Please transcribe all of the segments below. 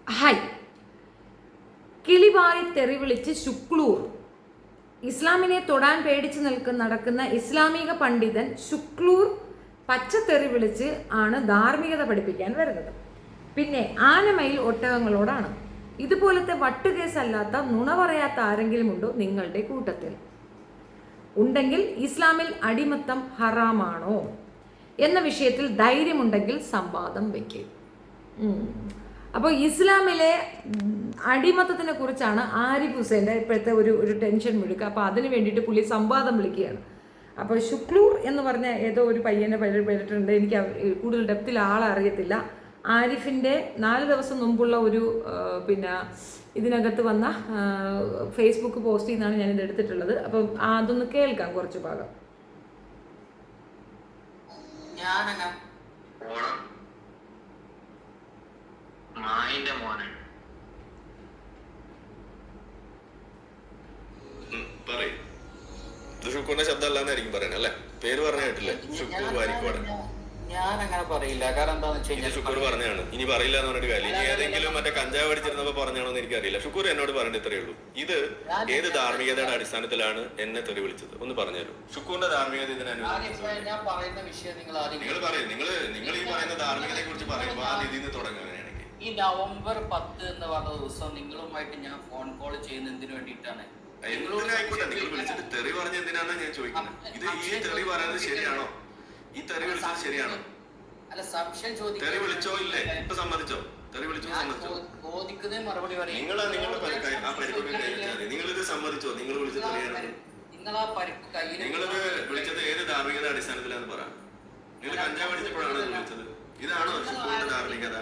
Hi. കിളിപാറി തെറി വിളിച്ച് ശുക്ലൂർ. ഇസ്ലാമിനെ തൊടാൻ പേടിച്ച് നടക്കുന്ന ഇസ്ലാമിക പണ്ഡിതൻ ശുക്ലൂർ പച്ചത്തെറി വിളിച്ച് ആണ് ധാർമ്മികത പഠിപ്പിക്കാൻ വരുന്നത്. പിന്നെ ആനമയിൽ ഒട്ടകങ്ങളോടാണ്. ഇതുപോലത്തെ വട്ടുകേസല്ലാത്ത നുണ പറയാത്ത ആരെങ്കിലും ഉണ്ടോ നിങ്ങളുടെ കൂട്ടത്തിൽ? ഉണ്ടെങ്കിൽ ഇസ്ലാമിൽ അടിമത്തം ഹറാമാണോ എന്ന വിഷയത്തിൽ ധൈര്യമുണ്ടെങ്കിൽ സംവാദം വയ്ക്കും. അപ്പോൾ ഇസ്ലാമിലെ അടിമത്തത്തിനെ കുറിച്ചാണ് ആരിഫ് ഹുസൈൻ്റെ ഇപ്പോഴത്തെ ഒരു ടെൻഷൻ മുഴുക്കുക. അപ്പോൾ അതിന് വേണ്ടിയിട്ട് പുള്ളി സംവാദം വിളിക്കുകയാണ്. അപ്പോൾ ശുക്ലൂർ എന്ന് പറഞ്ഞ ഏതോ ഒരു പയ്യനെ പേരിട്ടുണ്ട്. എനിക്ക് കൂടുതൽ ഡെപ്തിൽ ആളെ അറിയത്തില്ല. ആരിഫിൻ്റെ 4 ദിവസം മുമ്പുള്ള ഒരു ഇതിനകത്ത് വന്ന ഫേസ്ബുക്ക് പോസ്റ്റിൽ നിന്നാണ് ഞാനിത് എടുത്തിട്ടുള്ളത്. അപ്പം അതൊന്ന് കേൾക്കാം കുറച്ച് ഭാഗം. മായിന്റെ മോനെ പറയും. ഇത് ഷുക്കൂറിന്റെ ശബ്ദം അല്ലാന്നായിരിക്കും പറയണേ അല്ലെ? പേര് പറഞ്ഞ കേട്ടില്ലേ? ഷുക്കൂർ വാരിക്കോട്. ഞാൻ അങ്ങനെ പറയില്ല. കാരണം എന്താന്ന് വെച്ച് കഴിഞ്ഞാൽ ഷുക്കൂർ പറഞ്ഞാണ്. ഇനി പറയില്ല എന്ന് പറഞ്ഞിട്ട് കാര്യം. ഇനി ഏതെങ്കിലും മറ്റേ കഞ്ചാവ് അടിച്ചിരുന്നപ്പോ പറഞ്ഞാണോ എന്ന് എനിക്കറിയില്ല. ഷുക്കൂർ എന്നോട് പറഞ്ഞിട്ട് ഇത്രയേ ഉള്ളൂ. ഇത് ഏത് ധാർമ്മികതയുടെ അടിസ്ഥാനത്തിലാണ് എന്നെ തെറി വിളിച്ചത് ഒന്ന് പറഞ്ഞുതരും. ഷുക്കൂറിന്റെ ധാർമ്മികത ഇതിനനുസരിച്ച് ഞാൻ പറയുന്ന വിഷയം നിങ്ങൾ പറയും. നിങ്ങൾ ഈ പറയുന്ന ധാർമ്മികതയെ കുറിച്ച് പറയുമ്പോൾ ആ രീതിയിൽ നിന്ന് തുടങ്ങുകയാണെങ്കിൽ ഈ നവംബർ 10 എന്ന് പറഞ്ഞ ദിവസം നിങ്ങളുമായിട്ട് ഞാൻ ഫോൺ കോൾ ചെയ്യുന്ന എന്തിനു വേണ്ടിയിട്ടാണ്? എന്തിനായിക്കോട്ടെ, നിങ്ങൾ വിളിച്ചിട്ട് തെറി പറഞ്ഞ എന്തിനാണെന്ന് ഞാൻ ചോദിക്കുന്നത്. ഇത് ഈ തെറി പറയുന്നത് ശരിയാണോ? ഈ തെറി വിളിച്ചത് ശരിയാണോ? അല്ല, സംശയം ചോദിക്കും. തെറി വിളിച്ചോ ഇല്ലേ? ഇപ്പൊ സമ്മതിച്ചോ? തെറി വിളിച്ചോ സമ്മതിച്ചോ? ചോദിക്കുന്നേ മറുപടി പറയും. നിങ്ങളിത് സമ്മതിച്ചോ? നിങ്ങൾ വിളിച്ചത് തെറിയാണ്. നിങ്ങളിത് വിളിച്ചത് ഏത് ധാർമ്മികത അടിസ്ഥാനത്തിലാന്ന് പറ. നിങ്ങൾ കഞ്ചാവ് അടിച്ചപ്പോഴാണ് വിളിച്ചത്. ഇതാണോ ഷുക്കൂറിന്റെ ധാർമ്മികത?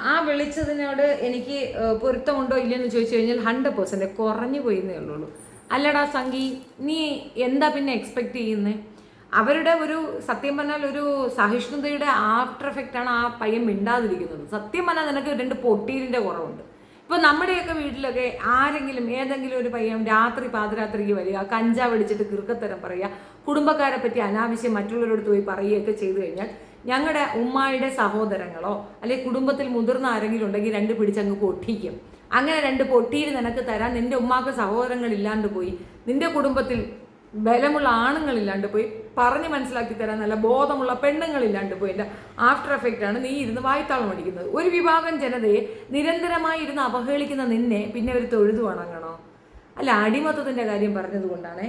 ആ വിളിച്ചതിനോട് എനിക്ക് പൊരുത്തമുണ്ടോ ഇല്ലെന്ന് ചോദിച്ചു കഴിഞ്ഞാൽ 100% കുറഞ്ഞു പോയിന്നേ ഉള്ളൂ. അല്ലടാ സംഗി, നീ എന്താ പിന്നെ എക്സ്പെക്ട് ചെയ്യുന്നത്? അവരുടെ ഒരു സത്യം പറഞ്ഞാൽ ഒരു സഹിഷ്ണുതയുടെ ആഫ്റ്റർ എഫക്റ്റാണ് ആ പയ്യൻ മിണ്ടാതിരിക്കുന്നത്. സത്യം പറഞ്ഞാൽ നിനക്ക് 2 പൊട്ടീരിൻ്റെ കുറവുണ്ട്. ഇപ്പോൾ നമ്മുടെയൊക്കെ വീട്ടിലൊക്കെ ആരെങ്കിലും ഏതെങ്കിലും ഒരു പയ്യൻ രാത്രി പാതിരാത്രിക്ക് വരിക, കഞ്ചാവ് അടിച്ചിട്ട് കിറുക്കത്തരം പറയുക, കുടുംബക്കാരെ പറ്റി അനാവശ്യം മറ്റുള്ളവരോട് പോയി പറയുകയൊക്കെ ചെയ്തു കഴിഞ്ഞാൽ ഞങ്ങളുടെ ഉമ്മായുടെ സഹോദരങ്ങളോ അല്ലെങ്കിൽ കുടുംബത്തിൽ മുതിർന്ന ആരെങ്കിലും ഉണ്ടെങ്കിൽ 2 പിടിച്ചങ്ങ് പൊട്ടിക്കും. അങ്ങനെ 2 പൊട്ടിയിൽ നിനക്ക് തരാൻ നിന്റെ ഉമ്മാക്ക് സഹോദരങ്ങളില്ലാണ്ട് പോയി, നിന്റെ കുടുംബത്തിൽ ബലമുള്ള ആണുങ്ങളില്ലാണ്ട് പോയി, പറഞ്ഞ് മനസ്സിലാക്കി തരാൻ നല്ല ബോധമുള്ള പെണ്ണുങ്ങളില്ലാണ്ട് പോയി. എൻ്റെ ആഫ്റ്റർ എഫക്റ്റാണ് നീ ഇരുന്ന് വായ്ത്താളം അടിക്കുന്നത്. ഒരു വിഭാഗം ജനതയെ നിരന്തരമായി ഇരുന്ന് അവഹേളിക്കുന്ന നിന്നെ പിന്നെ ഒരു തൊഴുതു വണങ്ങണോ? അല്ല, അടിമത്തത്തിൻ്റെ കാര്യം പറഞ്ഞതുകൊണ്ടാണ്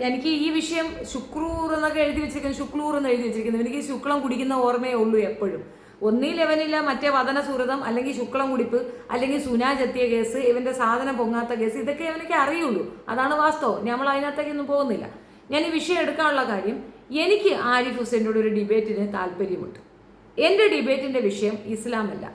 എനിക്ക് ഈ വിഷയം ശുക്രൂർ എന്നൊക്കെ എഴുതി വെച്ചിരിക്കുന്നത്, ശുക്ലൂർ എന്ന് എഴുതി വെച്ചിരിക്കുന്നത്. എനിക്ക് ശുക്ലം കുടിക്കുന്ന ഓർമ്മയേ ഉള്ളൂ എപ്പോഴും. ഒന്നിൽ ഇവനില്ല മറ്റേ വദന സുഹൃതം, അല്ലെങ്കിൽ ശുക്ലം കുടിപ്പ്, അല്ലെങ്കിൽ സുനാജ് എത്തിയ കേസ്, ഇവന്റെ സാധനം പൊങ്ങാത്ത കേസ്, ഇതൊക്കെ ഇവനൊക്കെ അറിയുള്ളൂ. അതാണ് വാസ്തവം. നമ്മൾ അതിനകത്തേക്കൊന്നും പോകുന്നില്ല. ഞാൻ ഈ വിഷയം എടുക്കാനുള്ള കാര്യം, എനിക്ക് ആരിഫ് ഹുസൈനോട് ഒരു ഡിബേറ്റിന് താല്പര്യമുണ്ട്. എൻ്റെ ഡിബേറ്റിൻ്റെ വിഷയം ഇസ്ലാമല്ല.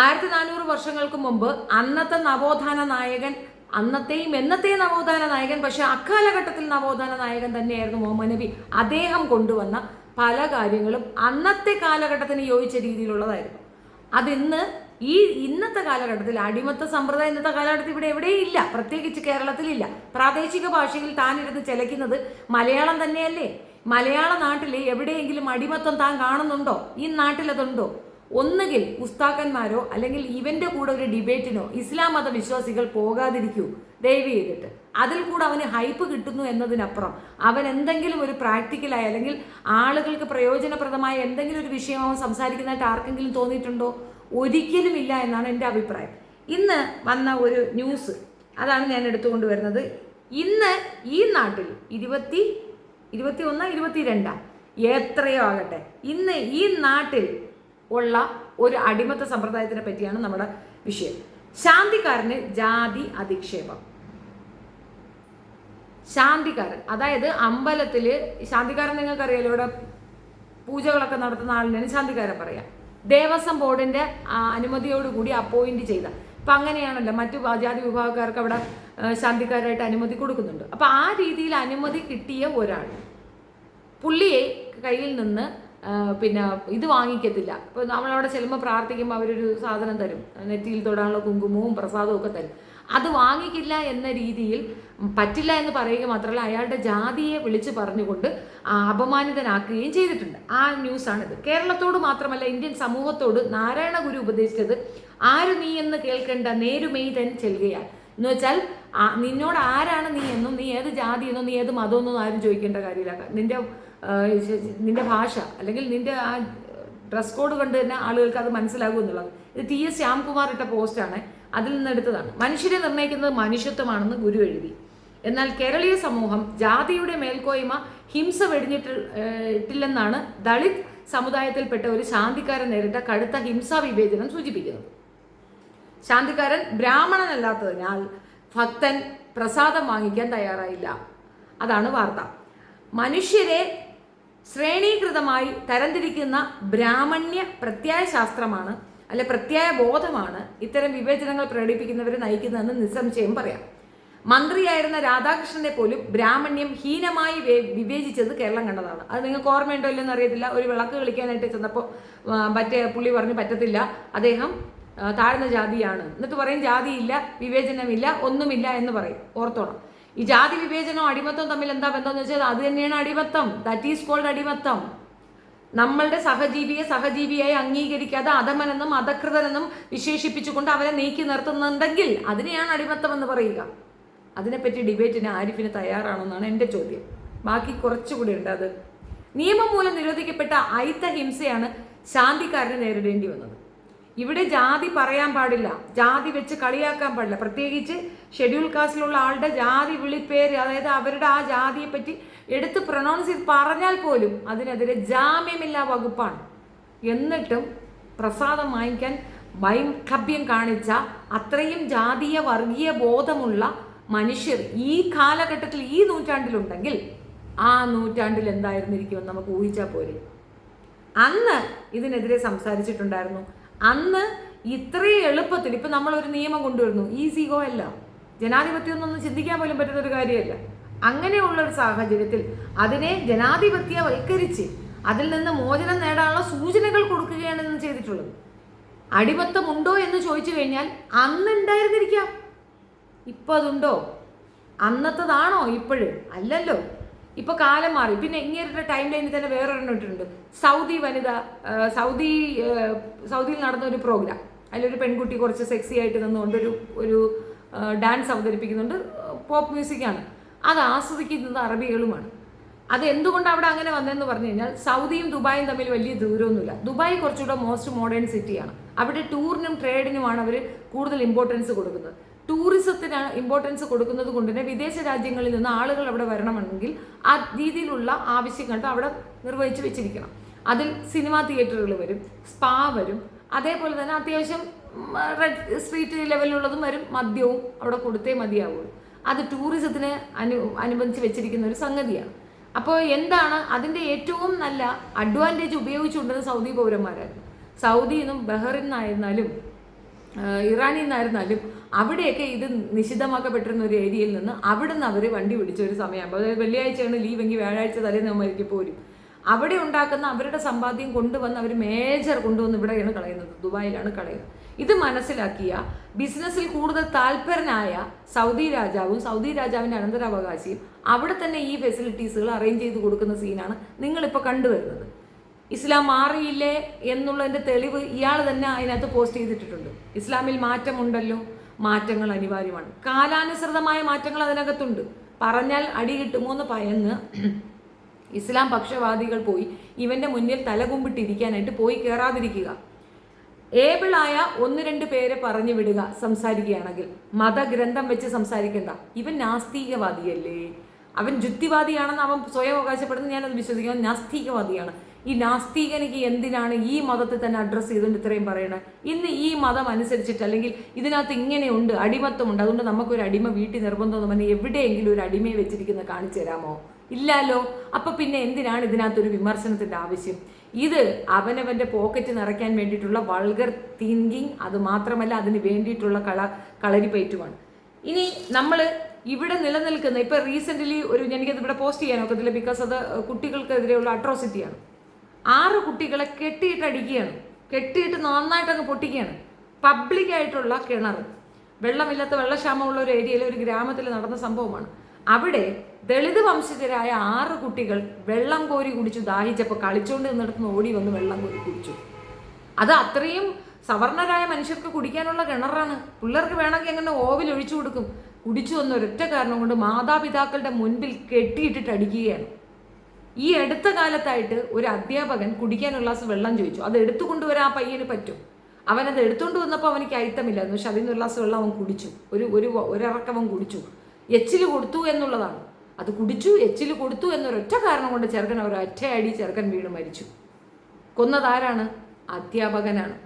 1400 വർഷങ്ങൾക്ക് മുമ്പ് അന്നത്തെ നവോത്ഥാന നായകൻ, അന്നത്തെയും എന്നത്തെയും നവോത്ഥാന നായകൻ, പക്ഷെ അക്കാലഘട്ടത്തിൽ നവോത്ഥാന നായകൻ തന്നെയായിരുന്നു മുഹമ്മദ് നബി. അദ്ദേഹം കൊണ്ടുവന്ന പല കാര്യങ്ങളും അന്നത്തെ കാലഘട്ടത്തിന് യോജിച്ച രീതിയിലുള്ളതായിരുന്നു. അതിന്ന് ഇന്നത്തെ കാലഘട്ടത്തിൽ അടിമത്ത സമ്പ്രദായം ഇന്നത്തെ കാലഘട്ടത്തിൽ ഇവിടെ എവിടെയും ഇല്ല, പ്രത്യേകിച്ച് കേരളത്തിലില്ല. പ്രാദേശിക ഭാഷയിൽ താനിരുന്ന് ചിലയ്ക്കുന്നത് മലയാളം തന്നെയല്ലേ? മലയാള നാട്ടിൽ എവിടെയെങ്കിലും അടിമത്തം താൻ കാണുന്നുണ്ടോ? ഈ നാട്ടിലതുണ്ടോ? ഒന്നുകിൽ ഉസ്താക്കന്മാരോ അല്ലെങ്കിൽ ഇവന്റെ കൂടെ ഒരു ഡിബേറ്റിനോ ഇസ്ലാം മത വിശ്വാസികൾ പോകാതിരിക്കൂ ദയവ് ചെയ്തിട്ട്. അതിൽ കൂടെ അവന് ഹൈപ്പ് കിട്ടുന്നു എന്നതിനപ്പുറം അവൻ എന്തെങ്കിലും ഒരു പ്രാക്ടിക്കലായ അല്ലെങ്കിൽ ആളുകൾക്ക് പ്രയോജനപ്രദമായ എന്തെങ്കിലും ഒരു വിഷയം അവൻ സംസാരിക്കുന്നതായിട്ട് ആർക്കെങ്കിലും തോന്നിയിട്ടുണ്ടോ? ഒരിക്കലും ഇല്ല എന്നാണ് എൻ്റെ അഭിപ്രായം. ഇന്ന് വന്ന ഒരു ന്യൂസ്, അതാണ് ഞാൻ എടുത്തുകൊണ്ട് വരുന്നത്. ഇന്ന് ഈ നാട്ടിൽ 21, 22 എത്രയോ ആകട്ടെ, ഇന്ന് ഈ നാട്ടിൽ ഉള്ള ഒരു അടിമത്ത സമ്പ്രദായത്തിനെ പറ്റിയാണ് നമ്മുടെ വിഷയം. ശാന്തിക്കാരന് ജാതി അധിക്ഷേപം. ശാന്തിക്കാരൻ, അതായത് അമ്പലത്തിൽ ശാന്തിക്കാരൻ നിങ്ങൾക്കറിയാലോ, ഇവിടെ പൂജകളൊക്കെ നടത്തുന്ന ആളിനാണ് ശാന്തിക്കാരൻ പറയാം. ദേവസ്വം ബോർഡിന്റെ അനുമതിയോടുകൂടി അപ്പോയിന്റ് ചെയ്ത, ഇപ്പം അങ്ങനെയാണല്ലോ മറ്റു ജാതി വിഭാഗക്കാർക്ക് അവിടെ ശാന്തിക്കാരായിട്ട് അനുമതി കൊടുക്കുന്നുണ്ട്. അപ്പം ആ രീതിയിൽ അനുമതി കിട്ടിയ ഒരാൾ പുള്ളിയെ കയ്യിൽ നിന്ന് ഇത് വാങ്ങിക്കത്തില്ല. ഇപ്പോൾ നമ്മളവിടെ ചെല്ലുമ്പോൾ പ്രാർത്ഥിക്കുമ്പോൾ അവരൊരു സാധനം തരും, നെറ്റിയിൽ തൊടാനുള്ള കുങ്കുമവും പ്രസാദവും ഒക്കെ തരും. അത് വാങ്ങിക്കില്ല എന്ന രീതിയിൽ പറ്റില്ല എന്ന് പറയുക മാത്രമല്ല അയാളുടെ ജാതിയെ വിളിച്ചു പറഞ്ഞുകൊണ്ട് അപമാനിതനാക്കുകയും ചെയ്തിട്ടുണ്ട്. ആ ന്യൂസാണിത്. കേരളത്തോട് മാത്രമല്ല ഇന്ത്യൻ സമൂഹത്തോട് നാരായണ ഗുരു ഉപദേശിച്ചത് ആര് നീ എന്ന് കേൾക്കേണ്ട നേരുമെയ്തൻ ചെല്ലുകയാൽ എന്ന് വെച്ചാൽ നിന്നോട് ആരാണ് നീ എന്നും നീ ഏത് ജാതി എന്നും നീ ഏത് മതമെന്നും ആരും ചോദിക്കേണ്ട കാര്യമില്ല. നിന്റെ ഭാഷ അല്ലെങ്കിൽ നിന്റെ ആ ഡ്രസ് കോഡ് കണ്ട് തന്നെ ആളുകൾക്ക് അത് മനസ്സിലാകും എന്നുള്ളത്. ഇത് TS ശ്യാംകുമാർ ഇട്ട പോസ്റ്റാണ്, അതിൽ നിന്ന് എടുത്തതാണ്. മനുഷ്യരെ നിർണ്ണയിക്കുന്നത് മനുഷ്യത്വമാണെന്ന് ഗുരു എഴുതി. എന്നാൽ കേരളീയ സമൂഹം ജാതിയുടെ മേൽക്കോയ്മ ഹിംസ വെടിഞ്ഞിട്ടില്ലെന്നാണ് ദളിത് സമുദായത്തിൽപ്പെട്ട ഒരു ശാന്തിക്കാരൻ നേരിട്ട കടുത്ത ഹിംസാ വിവേചനം സൂചിപ്പിക്കുന്നത്. ശാന്തിക്കാരൻ ബ്രാഹ്മണനല്ലാത്തതിനാൽ ഭക്തൻ പ്രസാദം വാങ്ങിക്കാൻ തയ്യാറായില്ല. അതാണ് വാർത്ത. മനുഷ്യരെ ശ്രേണീകൃതമായി തരംതിരിക്കുന്ന ബ്രാഹ്മണ്യ പ്രത്യയ ശാസ്ത്രമാണ് അല്ലെ പ്രത്യയ ബോധമാണ് ഇത്തരം വിവേചനങ്ങൾ പ്രകടിപ്പിക്കുന്നവരെ നയിക്കുന്നതെന്ന് നിസ്സംശയം പറയാം. മന്ത്രിയായിരുന്ന രാധാകൃഷ്ണനെ പോലും ബ്രാഹ്മണ്യം ഹീനമായി വിവേചിച്ചത് കേരളം കണ്ടതാണ്. അത് നിങ്ങൾക്ക് ഓർമ്മയുണ്ടോ ഇല്ലെന്ന് അറിയത്തില്ല. ഒരു വിളക്ക് കളിക്കാനായിട്ട് ചെന്നപ്പോൾ മറ്റേ പുള്ളി പറഞ്ഞു പറ്റത്തില്ല, അദ്ദേഹം താഴ്ന്ന ജാതിയാണ്. എന്നിട്ട് പറയും ജാതിയില്ല, വിവേചനമില്ല, ഒന്നുമില്ല എന്ന് പറയും. ഓർത്തോണം. ഈ ജാതി വിവേചനവും അടിമത്തവും തമ്മിൽ എന്താ ബന്ധമെന്ന് വെച്ചാൽ അത് തന്നെയാണ് അടിമത്തം. ദാറ്റ് ഈസ് കോൾഡ് അടിമത്തം. നമ്മളുടെ സഹജീവിയെ സഹജീവിയായി അംഗീകരിക്കാതെ അധമനെന്നും അധകൃതനെന്നും വിശേഷിപ്പിച്ചുകൊണ്ട് അവരെ നീക്കി നിർത്തുന്നുണ്ടെങ്കിൽ അതിനെയാണ് അടിമത്തം എന്ന് പറയുക. അതിനെപ്പറ്റി ഡിബേറ്റിന് ആരിഫിന് തയ്യാറാണെന്നാണ് എൻ്റെ ചോദ്യം. ബാക്കി കുറച്ചുകൂടി ഉണ്ട്. അത് നിയമം മൂലം നിരോധിക്കപ്പെട്ട അയിത്ത ഹിംസയാണ് ശാന്തിക്കാരനെ നേരിടേണ്ടി വന്നത്. ഇവിടെ ജാതി പറയാൻ പാടില്ല, ജാതി വെച്ച് കളിയാക്കാൻ പാടില്ല. പ്രത്യേകിച്ച് ഷെഡ്യൂൾ കാസ്റ്റിലുള്ള ആളുടെ ജാതി വിളിപ്പേര്, അതായത് അവരുടെ ആ ജാതിയെ പറ്റി എടുത്ത് പ്രൊനൗൺസ് ചെയ്ത് പറഞ്ഞാൽ പോലും അതിനെതിരെ ജാമ്യമില്ലാ വകുപ്പാണ്. എന്നിട്ടും പ്രസാദം വാങ്ങിക്കാൻ വൈക്ലഭ്യം കാണിച്ച അത്രയും ജാതീയ വർഗീയ ബോധമുള്ള മനുഷ്യർ ഈ കാലഘട്ടത്തിൽ ഈ നൂറ്റാണ്ടിലുണ്ടെങ്കിൽ ആ നൂറ്റാണ്ടിൽ എന്തായിരുന്നിരിക്കുമെന്ന് നമുക്ക് ഊഹിച്ചാൽ പോരെ. അന്ന് ഇതിനെതിരെ സംസാരിച്ചിട്ടുണ്ടായിരുന്നു. അന്ന് ഇത്രയും എളുപ്പത്തിൽ ഇപ്പം നമ്മളൊരു നിയമം കൊണ്ടുവരുന്നു, ഈസി ഗോ അല്ല. ജനാധിപത്യം ഒന്നും ചിന്തിക്കാൻ പോലും പറ്റുന്നൊരു കാര്യമല്ല. അങ്ങനെയുള്ളൊരു സാഹചര്യത്തിൽ അതിനെ ജനാധിപത്യവൽക്കരിച്ച് അതിൽ നിന്ന് മോചനം നേടാനുള്ള സൂചനകൾ കൊടുക്കുകയാണ് ഇന്ന് ചെയ്തിട്ടുള്ളത്. അടിമത്തം ഉണ്ടോ എന്ന് ചോദിച്ചു കഴിഞ്ഞാൽ അന്ന് ഉണ്ടായിരുന്നിരിക്കാം. ഇപ്പം അതുണ്ടോ? അന്നത്തതാണോ ഇപ്പോഴും? അല്ലല്ലോ. ഇപ്പൊ കാലം മാറി. പിന്നെ ഇങ്ങേരുടെ ടൈം ലൈനിൽ തന്നെ വേറൊരെണ്ണം ഇട്ടിട്ടുണ്ട്. സൗദി വനിത, സൗദിയിൽ നടന്ന ഒരു പ്രോഗ്രാം. അതിലൊരു പെൺകുട്ടി കുറച്ച് സെക്സി ആയിട്ട് നിന്നുകൊണ്ട് ഒരു ഡാൻസ് അവതരിപ്പിക്കുന്നുണ്ട്. പോപ്പ് മ്യൂസിക്കാണ്. അത് ആസ്വദിക്കുന്നത് അറബികളുമാണ്. അത് എന്തുകൊണ്ട് അവിടെ അങ്ങനെ വന്നതെന്ന് പറഞ്ഞു കഴിഞ്ഞാൽ സൗദിയും ദുബായും തമ്മിൽ വലിയ ദൂരമൊന്നുമില്ല. ദുബായ് കുറച്ചുകൂടെ മോസ്റ്റ് മോഡേൺ സിറ്റിയാണ്. അവിടെ ടൂറിനും ട്രേഡിനുമാണ് അവർ കൂടുതൽ ഇമ്പോർട്ടൻസ് കൊടുക്കുന്നത്. ടൂറിസത്തിന് ഇമ്പോർട്ടൻസ് കൊടുക്കുന്നത് കൊണ്ട് തന്നെ വിദേശ രാജ്യങ്ങളിൽ നിന്ന് ആളുകൾ അവിടെ വരണമെങ്കിൽ ആ രീതിയിലുള്ള ആവശ്യങ്ങൾ അവിടെ നിർവഹിച്ച് വെച്ചിരിക്കണം. അതിൽ സിനിമാ തിയേറ്ററുകൾ വരും, സ്പാ വരും, അതേപോലെ തന്നെ അത്യാവശ്യം റെഡ് സ്ട്രീറ്റ് ലെവലിലുള്ളതും വരും. മദ്യവും അവിടെ കൊടുത്തേ മതിയാവുള്ളൂ. അത് ടൂറിസത്തിന് അനുബന്ധിച്ച് വെച്ചിരിക്കുന്ന ഒരു സംഗതിയാണ്. അപ്പോൾ എന്താണ് അതിൻ്റെ ഏറ്റവും നല്ല അഡ്വാൻറ്റേജ് ഉപയോഗിച്ചുകൊണ്ടിരുന്ന സൗദി പൗരന്മാരായിരുന്നു. സൗദിയിൽ നിന്നും ബഹ്റിൻ നിന്നായിരുന്നാലും ഇറാനിൽ നിന്നായിരുന്നാലും അവിടെയൊക്കെ ഇത് നിഷിദ്ധമാക്കപ്പെട്ടിരുന്ന ഒരു ഏരിയയിൽ നിന്ന് അവിടെ നിന്ന് അവർ വണ്ടി പിടിച്ച ഒരു സമയമാകുമ്പോൾ, അതായത് വെള്ളിയാഴ്ചയാണ് ലീവെങ്കിൽ വ്യാഴാഴ്ച തലേന്ന് പോരും. അവിടെ ഉണ്ടാക്കുന്ന അവരുടെ സമ്പാദ്യം കൊണ്ടുവന്ന് അവർ മേജർ കൊണ്ടുവന്ന് ഇവിടെയാണ് കളയുന്നത്, ദുബായിലാണ് കളയുന്നത്. ഇത് മനസ്സിലാക്കിയ ബിസിനസ്സിൽ കൂടുതൽ താല്പരനായ സൗദി രാജാവും സൗദി രാജാവിൻ്റെ അനന്തരാവകാശിയും അവിടെ തന്നെ ഈ ഫെസിലിറ്റീസുകൾ അറേഞ്ച് ചെയ്ത് കൊടുക്കുന്ന സീനാണ് നിങ്ങളിപ്പോൾ കണ്ടുവരുന്നത്. ഇസ്ലാം മാറിയില്ലേ എന്നുള്ളതിൻ്റെ തെളിവ് ഇയാൾ തന്നെ അതിനകത്ത് പോസ്റ്റ് ചെയ്തിട്ടുണ്ട്. ഇസ്ലാമിൽ മാറ്റമുണ്ടല്ലോ, മാറ്റങ്ങൾ അനിവാര്യമാണ്. കാലാനുസൃതമായ മാറ്റങ്ങൾ അതിനകത്തുണ്ട്. പറഞ്ഞാൽ അടി കിട്ടുമോ എന്ന് ഭയന്ന് ഇസ്ലാം പക്ഷവാദികൾ പോയി ഇവൻ്റെ മുന്നിൽ തലകുമ്പിട്ടിരിക്കാനായിട്ട് പോയി കയറാതിരിക്കുക. ഏബിളായ 1-2 പേരെ പറഞ്ഞു വിടുക സംസാരിക്കുകയാണെങ്കിൽ. മതഗ്രന്ഥം വെച്ച് സംസാരിക്കണ്ട. ഇവൻ നാസ്തികവാദിയല്ലേ, അവൻ ജുക്തിവാദിയാണെന്ന് അവൻ സ്വയം അവകാശപ്പെടുന്നത് ഞാനത് വിശ്വസിക്കുന്നത്. നാസ്തികവാദിയാണ്. ഈ നാസ്തികനിക്ക് എന്തിനാണ് ഈ മതത്തെ തന്നെ അഡ്രസ്സ് ചെയ്തുകൊണ്ട് ഇത്രയും പറയണത്? ഇന്ന് ഈ മതം അനുസരിച്ചിട്ട് അല്ലെങ്കിൽ ഇതിനകത്ത് ഇങ്ങനെയുണ്ട്, അടിമത്വമുണ്ട്, അതുകൊണ്ട് നമുക്കൊരു അടിമ വീട്ടിൽ നിർബന്ധമെന്ന് പറഞ്ഞാൽ എവിടെയെങ്കിലും ഒരു അടിമയെ വെച്ചിരിക്കുന്നത് കാണിച്ചു തരാമോ? ഇല്ലല്ലോ. അപ്പം പിന്നെ എന്തിനാണ് ഇതിനകത്തൊരു വിമർശനത്തിൻ്റെ ആവശ്യം? ഇത് അവനവൻ്റെ പോക്കറ്റ് നിറയ്ക്കാൻ വേണ്ടിയിട്ടുള്ള വൾഗർ തിങ്കിങ്, അത് മാത്രമല്ല അതിന് വേണ്ടിയിട്ടുള്ള കളരിപ്പയറ്റുമാണ്. ഇനി നമ്മൾ ഇവിടെ നിലനിൽക്കുന്ന ഇപ്പം റീസെൻ്റ്ലി എനിക്കത് ഇവിടെ പോസ്റ്റ് ചെയ്യാൻ ഒക്കത്തില്ല, ബിക്കോസ് അത് കുട്ടികൾക്കെതിരെയുള്ള അട്രോസിറ്റിയാണ്. 6 കുട്ടികളെ കെട്ടിയിട്ട് അടിക്കുകയാണ്, കെട്ടിയിട്ട് നന്നായിട്ട് അങ്ങ് പൊട്ടിക്കുകയാണ്. പബ്ലിക്കായിട്ടുള്ള കിണർ, വെള്ളമില്ലാത്ത വെള്ളക്ഷാമമുള്ള ഒരു ഏരിയയിൽ ഒരു ഗ്രാമത്തിൽ നടന്ന സംഭവമാണ്. അവിടെ ദളിത് വംശജരായ 6 കുട്ടികൾ വെള്ളം കോരി കുടിച്ചു. ദാഹിച്ചപ്പോൾ കളിച്ചോണ്ട് നിന്നിടത്ത് ഓടി വന്ന് വെള്ളം കോരി കുടിച്ചു. അത് അത്രയും സവർണരായ മനുഷ്യർക്ക് കുടിക്കാനുള്ള കിണറാണ്. പിള്ളേർക്ക് വേണമെങ്കിൽ അങ്ങനെ ഓവിൽ ഒഴിച്ചു കൊടുക്കും. കുടിച്ചു വന്ന ഒരൊറ്റ കാരണം കൊണ്ട് മാതാപിതാക്കളുടെ മുൻപിൽ കെട്ടിയിട്ടിട്ട് അടിക്കുകയാണ്. ഈ അടുത്ത കാലത്തായിട്ട് ഒരു അധ്യാപകൻ കുടിക്കാനുള്ള ഗ്ലാസ് വെള്ളം ചോദിച്ചു. അത് എടുത്തു കൊണ്ടുവരാൻ ആ പയ്യന് പറ്റും. അവനത് എടുത്തുകൊണ്ട് വന്നപ്പോൾ അവനിക്ക് അയിത്തമില്ലായിരുന്നു. പക്ഷെ അതിൽ നിന്ന് ഒരു ഗ്ലാസ് വെള്ളം അവൻ കുടിച്ചു. ഒരിറക്കവൻ കുടിച്ചു. എച്ചിൽ കൊടുത്തു എന്നുള്ളതാണ്. അത് കുടിച്ചു, എച്ചിൽ കൊടുത്തു എന്നൊരൊറ്റ കാരണം കൊണ്ട് ചെറുക്കൻ ഒരൊറ്റയടി ചെറുക്കൻ വീണ് മരിച്ചു. കൊന്നതാരാണ്? അധ്യാപകനാണ്.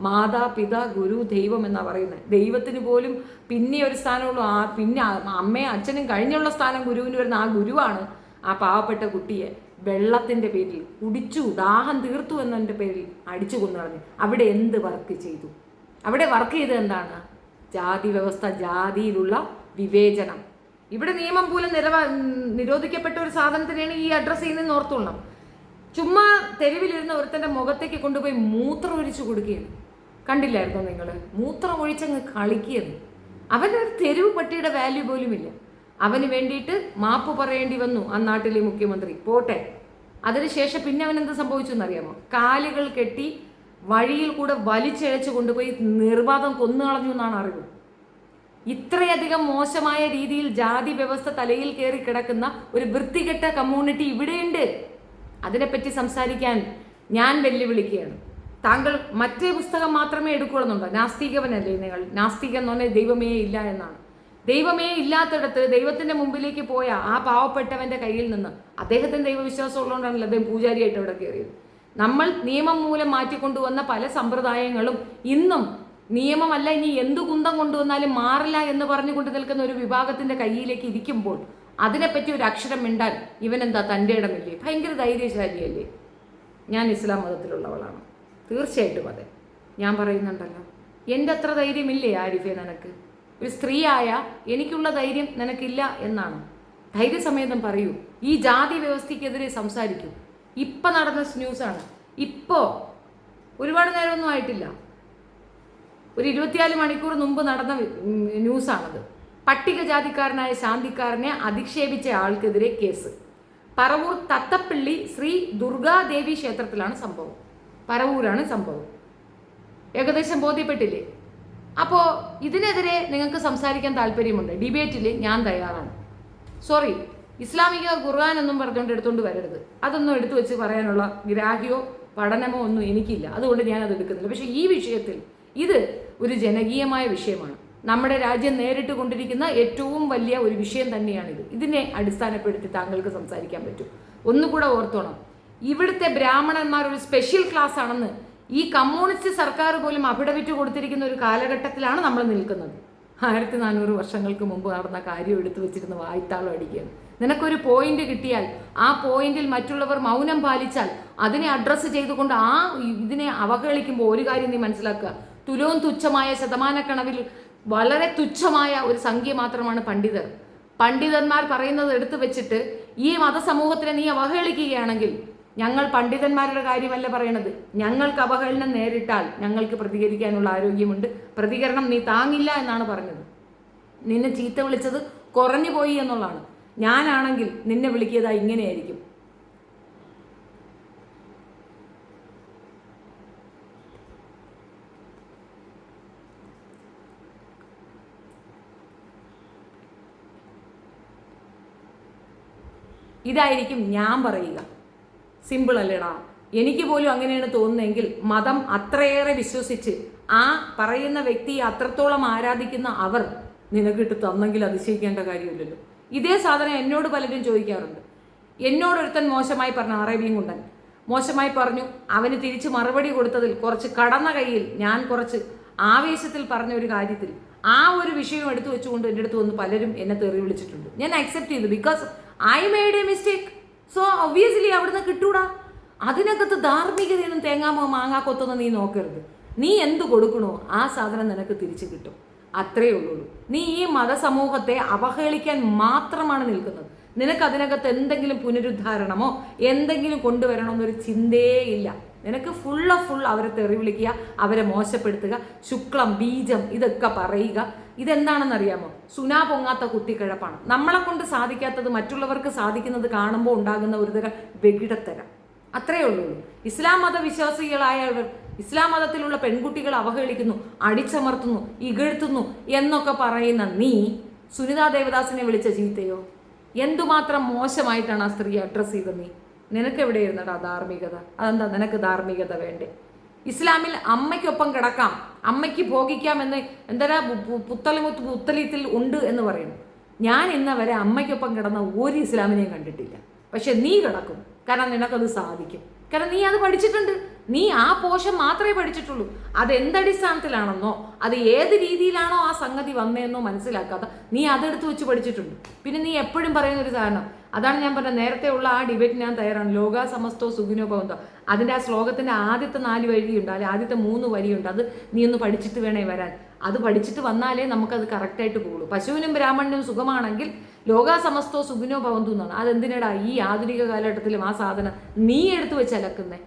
മാതാ പിതാ ഗുരു ദൈവം എന്നാ പറയുന്നത്. ദൈവത്തിന് പോലും പിന്നെ ഒരു സ്ഥാനമുള്ളൂ. പിന്നെ അമ്മയും അച്ഛനും കഴിഞ്ഞുള്ള സ്ഥാനം ഗുരുവിന് വരുന്ന ആ ഗുരുവാണ് ആ പാവപ്പെട്ട കുട്ടിയെ വെള്ളത്തിൻ്റെ പേരിൽ കുടിച്ചു, ദാഹം തീർത്തു എന്നതിൻ്റെ പേരിൽ അടിച്ചു കൊന്നു കളഞ്ഞു. അവിടെ എന്ത് വർക്ക് ചെയ്തു? അവിടെ വർക്ക് ചെയ്തത് എന്താണ്? ജാതി വ്യവസ്ഥ, ജാതിയിലുള്ള വിവേചനം. ഇവിടെ നിയമം പോലും നിരോധിക്കപ്പെട്ട ഒരു സാധനത്തിനെയാണ് ഈ അഡ്രസ്സ് ചെയ്യുന്നതെന്ന് ഓർത്തോളണം. ചുമ്മാ തെരുവിലിരുന്ന ഒരുത്തൻ്റെ മുഖത്തേക്ക് കൊണ്ടുപോയി മൂത്രം ഒഴിച്ചു കൊടുക്കുകയാണ്. കണ്ടില്ലായിരുന്നോ നിങ്ങൾ? മൂത്രം ഒഴിച്ചങ്ങ് കളിക്കുകയാണ്. അവൻ്റെ ഒരു തെരുവ് പട്ടിയുടെ വാല്യൂ പോലും ഇല്ല. അവന് വേണ്ടിയിട്ട് മാപ്പ് പറയേണ്ടി വന്നു ആ നാട്ടിലെ മുഖ്യമന്ത്രി. പോട്ടെ, അതിനുശേഷം പിന്നെ അവനെന്ത് സംഭവിച്ചു എന്നറിയാമോ? കാലുകൾ കെട്ടി വഴിയിൽ കൂടെ വലിച്ചിഴച്ച് കൊണ്ടുപോയി നിർബാധം കൊന്നു കളഞ്ഞു എന്നാണ് അറിവ്. ഇത്രയധികം മോശമായ രീതിയിൽ ജാതി വ്യവസ്ഥ തലയിൽ കയറി കിടക്കുന്ന ഒരു വൃത്തികെട്ട കമ്മ്യൂണിറ്റി ഇവിടെയുണ്ട്. അതിനെപ്പറ്റി സംസാരിക്കാൻ ഞാൻ വെല്ലുവിളിക്കുകയാണ്. താങ്കൾ മറ്റേ പുസ്തകം മാത്രമേ എടുക്കുകയെന്നുണ്ടോ? നാസ്തികവനല്ലേ നിങ്ങൾ? നാസ്തികം എന്ന് പറഞ്ഞാൽ ദൈവമേ ഇല്ല എന്നാണ്. ദൈവമേ ഇല്ലാത്തിടത്ത് ദൈവത്തിന്റെ മുമ്പിലേക്ക് പോയ ആ പാവപ്പെട്ടവന്റെ കയ്യിൽ നിന്ന്, അദ്ദേഹത്തിന് ദൈവവിശ്വാസം ഉള്ളതുകൊണ്ടാണല്ലോ അദ്ദേഹം പൂജാരിയായിട്ട് ഇവിടെ കയറിയത്. നമ്മൾ നിയമം മൂലം മാറ്റിക്കൊണ്ടുവന്ന പല സമ്പ്രദായങ്ങളും ഇന്നും നിയമമല്ല, ഇനി എന്തു കുന്തം കൊണ്ടുവന്നാലും മാറില്ല എന്ന് പറഞ്ഞുകൊണ്ട് നിൽക്കുന്ന ഒരു വിഭാഗത്തിന്റെ കയ്യിലേക്ക് ഇരിക്കുമ്പോൾ അതിനെപ്പറ്റി ഒരു അക്ഷരം മിണ്ടാൻ ഇവനെന്താ തൻ്റെ ഇടമില്ലേ? ഭയങ്കര ധൈര്യശാലിയല്ലേ? ഞാൻ ഇസ്ലാം മതത്തിലുള്ളവളാണ്, തീർച്ചയായിട്ടും അതെ. ഞാൻ പറയുന്നുണ്ടല്ലോ, എൻ്റെ അത്ര ധൈര്യമില്ലേ ആരിഫെ നിനക്ക്? ഒരു സ്ത്രീയായ എനിക്കുള്ള ധൈര്യം നിനക്കില്ല എന്നാണ്. ധൈര്യസമേതം പറയൂ. ഈ ജാതി വ്യവസ്ഥയ്ക്കെതിരെ സംസാരിക്കൂ. ഇപ്പം നടന്ന ന്യൂസാണ്. ഇപ്പോൾ ഒരുപാട് നേരമൊന്നും ആയിട്ടില്ല, ഒരു 24 മണിക്കൂർ മുമ്പ് നടന്ന ന്യൂസാണത്. പട്ടികജാതിക്കാരനായ ശാന്തിക്കാരനെ അധിക്ഷേപിച്ച ആൾക്കെതിരെ കേസ്. പറവൂർ തത്തപ്പള്ളി ശ്രീ ദുർഗാദേവി ക്ഷേത്രത്തിലാണ് സംഭവം. പറവൂരാണ് സംഭവം. ഏകദേശം ബോധ്യപ്പെട്ടില്ലേ? അപ്പോൾ ഇതിനെതിരെ നിങ്ങൾക്ക് സംസാരിക്കാൻ താല്പര്യമുണ്ട്, ഡിബേറ്റിൽ ഞാൻ തയ്യാറാണ്. സോറി, ഇസ്ലാമിക ഖുർആൻ ഒന്നും പറഞ്ഞുകൊണ്ട് എടുത്തുകൊണ്ട് വരരുത്. അതൊന്നും എടുത്തു വെച്ച് പറയാനുള്ള ഗ്രാഹ്യമോ പഠനമോ ഒന്നും എനിക്കില്ല. അതുകൊണ്ട് ഞാനത് എടുക്കുന്നില്ല. പക്ഷേ ഈ വിഷയത്തിൽ ഇത് ഒരു ജനകീയമായ വിഷയമാണ്. നമ്മുടെ രാജ്യം നേരിട്ട് കൊണ്ടിരിക്കുന്ന ഏറ്റവും വലിയ ഒരു വിഷയം തന്നെയാണിത്. ഇതിനെ അടിസ്ഥാനപ്പെടുത്തി താങ്കൾക്ക് സംസാരിക്കാൻ പറ്റും. ഒന്നുകൂടെ ഓർത്തോണം, ഇവിടുത്തെ ബ്രാഹ്മണന്മാർ ഒരു സ്പെഷ്യൽ ക്ലാസ് ആണെന്ന് ഈ കമ്മ്യൂണിസ്റ്റ് സർക്കാർ പോലും അഫിഡവിറ്റ് കൊടുത്തിരിക്കുന്ന ഒരു കാലഘട്ടത്തിലാണ് നമ്മൾ നിൽക്കുന്നത്. 1400 വർഷങ്ങൾക്ക് മുമ്പ് നടന്ന കാര്യം എടുത്തു വെച്ചിരുന്ന് വായ്ത്താളം അടിക്കുകയാണ്. നിനക്കൊരു പോയിന്റ് കിട്ടിയാൽ ആ പോയിന്റിൽ മറ്റുള്ളവർ മൗനം പാലിച്ചാൽ അതിനെ അഡ്രസ്സ് ചെയ്തുകൊണ്ട് ഇതിനെ അവഹേളിക്കുമ്പോൾ ഒരു കാര്യം നീ മനസ്സിലാക്കുക, തുലവും തുച്ഛമായ ശതമാനക്കണവിൽ വളരെ തുച്ഛമായ ഒരു സംഖ്യ മാത്രമാണ് പണ്ഡിതർ. പണ്ഡിതന്മാർ പറയുന്നത് എടുത്തു വെച്ചിട്ട് ഈ മതസമൂഹത്തിനെ നീ അവഹേളിക്കുകയാണെങ്കിൽ, ഞങ്ങൾ പണ്ഡിതന്മാരുടെ കാര്യമല്ല പറയണത്, ഞങ്ങൾക്ക് അവഹേളനം നേരിട്ടാൽ ഞങ്ങൾക്ക് പ്രതികരിക്കാനുള്ള ആരോഗ്യമുണ്ട്, പ്രതികരണം നീ താങ്ങില്ല എന്നാണ് പറഞ്ഞത്. നിന്നെ ചീത്ത വിളിച്ചത് കുറഞ്ഞു പോയി എന്നുള്ളതാണ്. ഞാനാണെങ്കിൽ നിന്നെ വിളിക്കിയതാ ഇങ്ങനെയായിരിക്കും. ഇതായിരിക്കും ഞാൻ പറയുക. സിമ്പിൾ അല്ലേടാ? എനിക്ക് പോലും അങ്ങനെയാണ് തോന്നുന്നതെങ്കിൽ മതം അത്രയേറെ വിശ്വസിച്ച് ആ പറയുന്ന വ്യക്തിയെ അത്രത്തോളം ആരാധിക്കുന്ന അവർ നിനക്കിട്ട് തന്നെങ്കിൽ അതിശയിക്കേണ്ട കാര്യമില്ലല്ലോ. ഇതേ സാധനം എന്നോട് പലരും ചോദിക്കാറുണ്ട്. എന്നോടൊരുത്തൻ മോശമായി പറഞ്ഞു, അറേബ്യൻ കുണ്ടൻ മോശമായി പറഞ്ഞു, അവന് തിരിച്ച് മറുപടി കൊടുത്തതിൽ കുറച്ച് കടന്ന കയ്യിൽ ഞാൻ കുറച്ച് ആവേശത്തിൽ പറഞ്ഞ ഒരു കാര്യത്തിൽ ആ ഒരു വിഷയം എടുത്തു വെച്ചുകൊണ്ട് എൻ്റെ അടുത്ത് വന്ന് പലരും എന്നെ തെറി വിളിച്ചിട്ടുണ്ട്. ഞാൻ അക്സെപ്റ്റ് ചെയ്തു, because I made A mistake. So obviously അവിടുന്ന് കിട്ടൂടാ. അതിനകത്ത് ധാർമ്മികതയൊന്നും തേങ്ങാമോ മാങ്ങാക്കൊത്തൊന്നും നീ നോക്കരുത്. നീ എന്ത് കൊടുക്കണോ ആ സാധനം നിനക്ക് തിരിച്ചു കിട്ടും. അത്രയേ ഉള്ളൂ. നീ ഈ മതസമൂഹത്തെ അവഹേളിക്കാൻ മാത്രമാണ് നിൽക്കുന്നത്. നിനക്ക് അതിനകത്ത് എന്തെങ്കിലും പുനരുദ്ധാരണമോ എന്തെങ്കിലും കൊണ്ടുവരണമെന്നൊരു ചിന്തയേ ഇല്ല. നിനക്ക് ഫുൾ അവരെ തെറി വിളിക്കുക, അവരെ മോശപ്പെടുത്തുക, ശുക്ലം ബീജം ഇതൊക്കെ പറയുക. ഇതെന്താണെന്നറിയാമോ? സുനാ പൊങ്ങാത്ത കുത്തിക്കിഴപ്പാണ്. നമ്മളെ കൊണ്ട് സാധിക്കാത്തത് മറ്റുള്ളവർക്ക് സാധിക്കുന്നത് കാണുമ്പോൾ ഉണ്ടാകുന്ന ഒരുതരം വെകിടത്തരം. അത്രയേ ഉള്ളൂ. ഇസ്ലാം മത വിശ്വാസികളായവർ ഇസ്ലാം മതത്തിലുള്ള പെൺകുട്ടികളെ അവഹേളിക്കുന്നു, അടിച്ചമർത്തുന്നു, ഇകഴ്ത്തുന്നു എന്നൊക്കെ പറയുന്ന നീ സുനിതാ ദേവദാസിനെ വിളിച്ച ചീത്തയോ? എന്തുമാത്രം മോശമായിട്ടാണ് ആ സ്ത്രീ അഡ്രസ്സ് ചെയ്തത്? നിനക്ക് എവിടെ ഇരുന്നടാ ധാർമ്മികത? അതെന്താ നിനക്ക് ധാർമ്മികത വേണ്ടേ? ഇസ്ലാമിൽ അമ്മയ്ക്കൊപ്പം കിടക്കാം, അമ്മയ്ക്ക് ഭോഗിക്കാം എന്തരാ പുത്തലിത്തിൽ ഉണ്ട് എന്ന് പറയുന്നു. ഞാൻ ഇന്നവരെ അമ്മയ്ക്കൊപ്പം കിടന്ന ഒരു ഇസ്ലാമിനെയും കണ്ടിട്ടില്ല. പക്ഷെ നീ കിടക്കും, കാരണം നിനക്കത് സാധിക്കും. കാരണം നീ അത് പഠിച്ചിട്ടുണ്ട്. നീ ആ പോഷൻ മാത്രമേ പഠിച്ചിട്ടുള്ളൂ. അത് എന്തടിസ്ഥാനത്തിലാണെന്നോ അത് ഏത് രീതിയിലാണോ ആ സംഗതി വന്നതെന്നോ മനസ്സിലാക്കാതെ നീ അതെടുത്ത് വെച്ച് പഠിച്ചിട്ടുണ്ട്. പിന്നെ നീ എപ്പോഴും പറയുന്നൊരു സാധനം, അതാണ് ഞാൻ പറഞ്ഞത്, നേരത്തെ ഉള്ള ആ ഡിബേറ്റ് ഞാൻ തയ്യാറാണ്. ലോകാ സമസ്തോ സുഖിനോ ഭവന്തോ, അതിൻ്റെ ആ ശ്ലോകത്തിൻ്റെ ആദ്യത്തെ 4 വരിയുണ്ട്, അല്ലെങ്കിൽ ആദ്യത്തെ 3 വരിയുണ്ട്. അത് നീ ഒന്ന് പഠിച്ചിട്ട് വേണേ വരാൻ. അത് പഠിച്ചിട്ട് വന്നാലേ നമുക്കത് കറക്റ്റായിട്ട് പോകുള്ളൂ. പശുവിനും ബ്രാഹ്മണനും സുഖമാണെങ്കിൽ ലോകാ സമസ്തോ സുഖിനോ ഭവന്തു എന്നാണ്. അതെന്തിനടാ ഈ ആധുനിക കാലഘട്ടത്തിലും ആ സാധനം നീ എടുത്തു വെച്ച് അലക്കുന്നേ?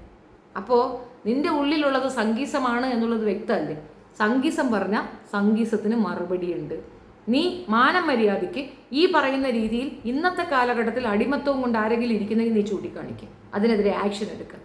അപ്പോൾ നിന്റെ ഉള്ളിലുള്ളത് സംഗീസമാണ് എന്നുള്ളത് വ്യക്തമല്ലേ? സംഗീസം പറഞ്ഞാൽ സംഗീസത്തിന് മറുപടിയുണ്ട്. നീ മാനം മര്യാദയ്ക്ക് ഈ പറയുന്ന രീതിയിൽ ഇന്നത്തെ കാലഘട്ടത്തിൽ അടിമത്വം കൊണ്ട് ആരെങ്കിലും ഇരിക്കുന്നെങ്കിൽ നീ ചൂണ്ടിക്കാണിക്കുക, അതിനെതിരെ ആക്ഷൻ എടുക്കുക,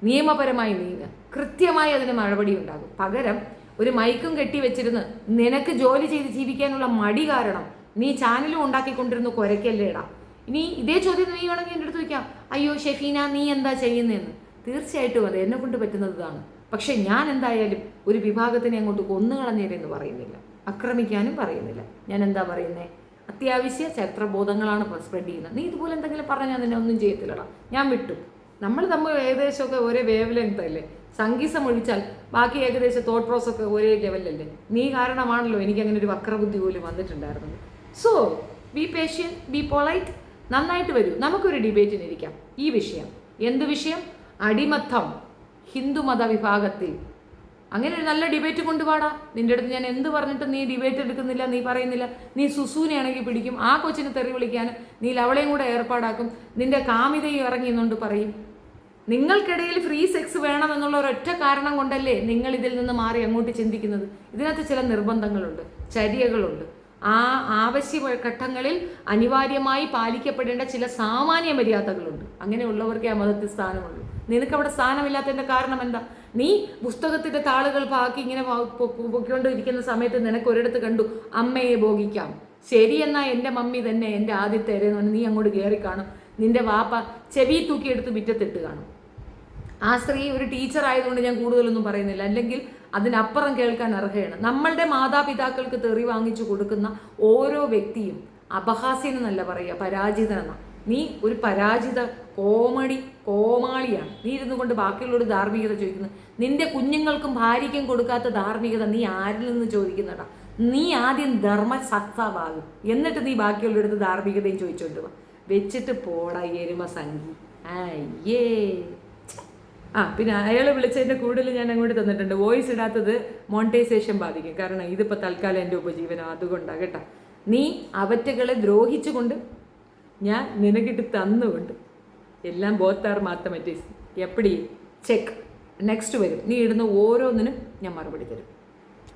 നിയമപരമായി നീങ്ങുക, കൃത്യമായി അതിന് മറുപടി ഉണ്ടാകും. പകരം ഒരു മൈക്കും കെട്ടി വെച്ചിരുന്ന് നിനക്ക് ജോലി ചെയ്ത് ജീവിക്കാനുള്ള മടി കാരണം നീ ചാനലും ഉണ്ടാക്കിക്കൊണ്ടിരുന്നു കുരയ്ക്കല്ലേടാ. ഇനി ഇതേ ചോദ്യം നീ വേണമെങ്കിൽ എൻ്റെ അടുത്ത് വയ്ക്കാം, അയ്യോ ഷെഫീന നീ എന്താ ചെയ്യുന്നതെന്ന്. തീർച്ചയായിട്ടും അത് എന്നെ കൊണ്ട് പറ്റുന്നത് ഇതാണ്. പക്ഷെ ഞാൻ എന്തായാലും ഒരു വിഭാഗത്തിനെ അങ്ങോട്ട് കൊന്നുകളഞ്ഞേരെന്ന് പറയുന്നില്ല, ആക്രമിക്കാനും പറയുന്നില്ല. ഞാൻ എന്താ പറയുന്നത്? അത്യാവശ്യ ചരിത്രബോധങ്ങളാണ് സ്പ്രെഡ് ചെയ്യുന്നത്. നീ ഇതുപോലെ എന്തെങ്കിലും പറഞ്ഞാൽ ഞാൻ നിന്നെ ഒന്നും ചെയ്യത്തില്ലടാ, ഞാൻ വിട്ടു. നമ്മൾ തമ്മിൽ ഏകദേശമൊക്കെ ഒരേ വേവ് ലെങ്ത് അല്ലേ? സംഗീസം ഒഴിച്ചാൽ ബാക്കി ഏകദേശം തോട്ട് പ്രോസൊക്കെ ഒരേ ലെവലല്ലേ? നീ കാരണമാണല്ലോ എനിക്ക് അങ്ങനെ ഒരു വക്രബുദ്ധി പോലും വന്നിട്ടുണ്ടായിരുന്നത്. So be patient, be polite. നന്നായിട്ട് വരൂ, നമുക്കൊരു ഡിബേറ്റിനിരിക്കാം. ഈ വിഷയം എന്ത് വിഷയം? അടിമത്തം ഹിന്ദുമത വിഭാഗത്തിൽ. അങ്ങനെ ഒരു നല്ല ഡിബേറ്റ് കൊണ്ടുപോടാ. നിന്റെ അടുത്ത് ഞാൻ എന്ത് പറഞ്ഞിട്ട് നീ ഡിബേറ്റ് എടുക്കുന്നില്ല, നീ പറയുന്നില്ല. നീ സുസൂനെ ആണെങ്കിൽ പിടിക്കും, ആ കൊച്ചിനെ തെറി വിളിക്കാനും നീ ലവളയും കൂടെ ഏർപ്പാടാക്കും. നിന്റെ കാമിതയും ഇറങ്ങി എന്നുകൊണ്ട് പറയും. നിങ്ങൾക്കിടയിൽ ഫ്രീ സെക്സ് വേണം എന്നുള്ള ഒരൊറ്റ കാരണം കൊണ്ടല്ലേ നിങ്ങൾ ഇതിൽ നിന്ന് മാറി അങ്ങോട്ട് ചിന്തിക്കുന്നത്. ഇതിനകത്ത് ചില നിർബന്ധങ്ങളുണ്ട്, ചര്യകളുണ്ട്. ആ ആവശ്യ ഘട്ടങ്ങളിൽ അനിവാര്യമായി പാലിക്കപ്പെടേണ്ട ചില സാമാന്യ മര്യാദകളുണ്ട്. അങ്ങനെയുള്ളവർക്കേ ആ മതത്തിൽ സ്ഥാനമുള്ളൂ. നിനക്കവിടെ സ്ഥാനമില്ലാത്തതിൻ്റെ കാരണം എന്താ? നീ പുസ്തകത്തിൻ്റെ താളുകൾ ബാക്കി ഇങ്ങനെ പൊക്കിക്കൊണ്ടിരിക്കുന്ന സമയത്ത് നിനക്ക് ഒരിടത്ത് കണ്ടു അമ്മയെ ഭോഗിക്കാം, ശരിയെന്നാ എൻ്റെ മമ്മി തന്നെ എൻ്റെ ആദ്യത്തെ എന്ന് പറഞ്ഞ് നീ അങ്ങോട്ട് കയറി കാണും. നിന്റെ വാപ്പ ചെവി തൂക്കിയെടുത്ത് വിറ്റത്തിട്ട് കാണും. ആ സ്ത്രീ ഒരു ടീച്ചർ ആയതുകൊണ്ട് ഞാൻ കൂടുതലൊന്നും പറയുന്നില്ല, അല്ലെങ്കിൽ അതിനപ്പുറം കേൾക്കാൻ അർഹയാണ്. നമ്മളുടെ മാതാപിതാക്കൾക്ക് തെറി വാങ്ങിച്ചു കൊടുക്കുന്ന ഓരോ വ്യക്തിയും അപഹാസ്യനെന്നല്ല പറയുക, പരാജിതനെന്നാണ്. നീ ഒരു പരാജിത കോമാളിയാണ്. നീ ഇരുന്നു കൊണ്ട് ബാക്കിയുള്ളൊരു ധാർമ്മികത ചോദിക്കുന്നത്. നിന്റെ കുഞ്ഞുങ്ങൾക്കും ഭാര്യയ്ക്കും കൊടുക്കാത്ത ധാർമ്മികത നീ ആരിൽ നിന്ന് ചോദിക്കുന്നടാ? നീ ആദ്യം ധർമ്മസത്താവാകും, എന്നിട്ട് നീ ബാക്കിയുള്ളവരുടെ ധാർമ്മികതയും ചോദിച്ചോണ്ട് വാ. വെച്ചിട്ട് പോടാ എരുമ സംഗി. അയ്യേ. പിന്നെ അയാൾ വിളിച്ചതിൻ്റെ കൂടുതൽ ഞാൻ അങ്ങോട്ട് തന്നിട്ടുണ്ട്. വോയിസ് ഇടാത്തത് മോണിറ്റൈസേഷൻ ബാധിക്കും, കാരണം ഇതിപ്പോൾ തൽക്കാലം എൻ്റെ ഉപജീവനം, അതുകൊണ്ടാണ് കേട്ടോ. നീ അവറ്റകളെ ദ്രോഹിച്ചുകൊണ്ട് ഞാൻ നിനക്കിട്ട് തന്നുകൊണ്ട് എല്ലാം ബോത്താർ മാത്തമാറ്റിക്സ് എപ്പടി ചെക്ക് നെക്സ്റ്റ് വരും. നീ ഇടുന്ന ഓരോന്നിനും ഞാൻ മറുപടി തരും.